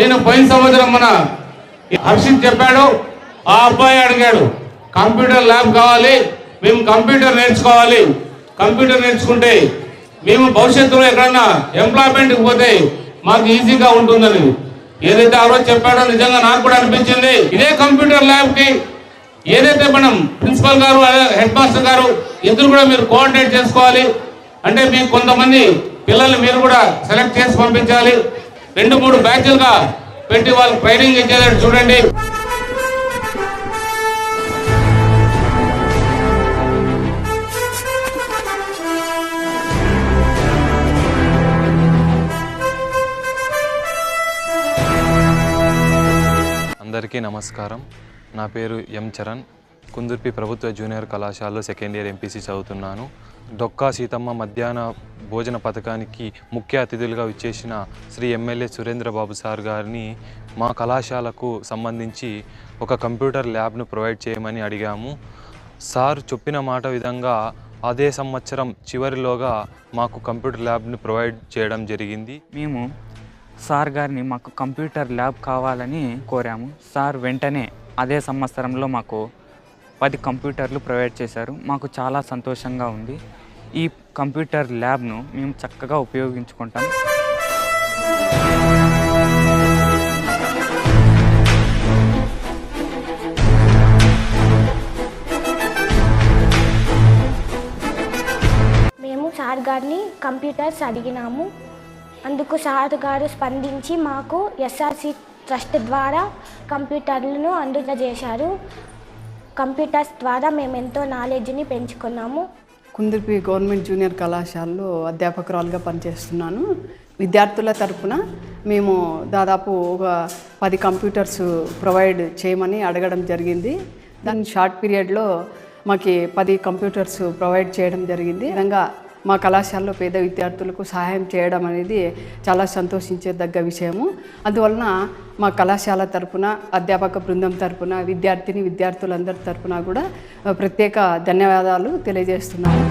నేను పోయిన సంవత్సరం మన హర్షిత్ చెప్పాడు, ఆ అబ్బాయి అడిగాడు కంప్యూటర్ ల్యాబ్ కావాలి, మేము కంప్యూటర్ నేర్చుకోవాలి, కంప్యూటర్ నేర్చుకుంటే మేము భవిష్యత్తులో ఎక్కడన్నా ఎంప్లాయ్మెంట్కి పోతే మాకు ఈజీగా ఉంటుందని. ఏదైతే ఆ రోజు చెప్పాడో నిజంగా నాకు కూడా అనిపించింది. ఇదే కంప్యూటర్ ల్యాబ్కి ఏదైతే మనం ప్రిన్సిపల్ గారు హెడ్ మాస్టర్ గారు ఇద్దరు కూడా మీరు కోఆర్డినేట్ చేసుకోవాలి. అంటే మీకు కొంతమంది పిల్లల్ని మీరు కూడా సెలెక్ట్ చేసి పంపించాలి. 2-3 బ్యాచ్లుగా పెట్టి వాళ్ళకి ట్రైనింగ్ ఇచ్చేటట్టు చూడండి. అందరికీ నమస్కారం. నా పేరు ఎం చరణ్. కుందుర్పి ప్రభుత్వ జూనియర్ కళాశాలలో సెకండ్ ఇయర్ ఎంపీసీ చదువుతున్నాను. డొక్కా సీతమ్మ మధ్యాహ్న భోజన పథకానికి ముఖ్య అతిథులుగా విచ్చేసిన శ్రీ ఎమ్మెల్యే సురేంద్రబాబు సార్ గారిని మా కళాశాలకు సంబంధించి ఒక కంప్యూటర్ ల్యాబ్ను ప్రొవైడ్ చేయమని అడిగాము. సార్ చెప్పిన మాట విధంగా అదే సంవత్సరం చివరిలోగా మాకు కంప్యూటర్ ల్యాబ్ను ప్రొవైడ్ చేయడం జరిగింది. మేము సార్ గారిని మాకు కంప్యూటర్ ల్యాబ్ కావాలని కోరాము. సార్ వెంటనే అదే సంవత్సరంలో మాకు 10 కంప్యూటర్లు ప్రొవైడ్ చేశారు. మాకు చాలా సంతోషంగా ఉంది. ఈ కంప్యూటర్ ల్యాబ్ను మేము చక్కగా ఉపయోగించుకుంటాం. మేము సార్ గారిని కంప్యూటర్స్ అడిగినాము. అందుకు సార్ గారు స్పందించి మాకు ఎస్ఆర్సి ట్రస్ట్ ద్వారా కంప్యూటర్లను అందజేశారు. కంప్యూటర్స్ ద్వారా మేము ఎంతో నాలెడ్జ్ని పెంచుకున్నాము. కుందుర్పి గవర్నమెంట్ జూనియర్ కళాశాలలో అధ్యాపకురాలుగా పనిచేస్తున్నాను. విద్యార్థుల తరపున మేము దాదాపు ఒక 10 కంప్యూటర్స్ ప్రొవైడ్ చేయమని అడగడం జరిగింది. దాని షార్ట్ పీరియడ్లో మాకు 10 కంప్యూటర్స్ ప్రొవైడ్ చేయడం జరిగింది. విధంగా మా కళాశాలలో పేద విద్యార్థులకు సహాయం చేయడం అనేది చాలా సంతోషించదగ్గ విషయము. అందువలన మా కళాశాల తరపున, అధ్యాపక బృందం తరపున, విద్యార్థులందరి తరపున కూడా ప్రత్యేక ధన్యవాదాలు తెలియజేస్తున్నాను.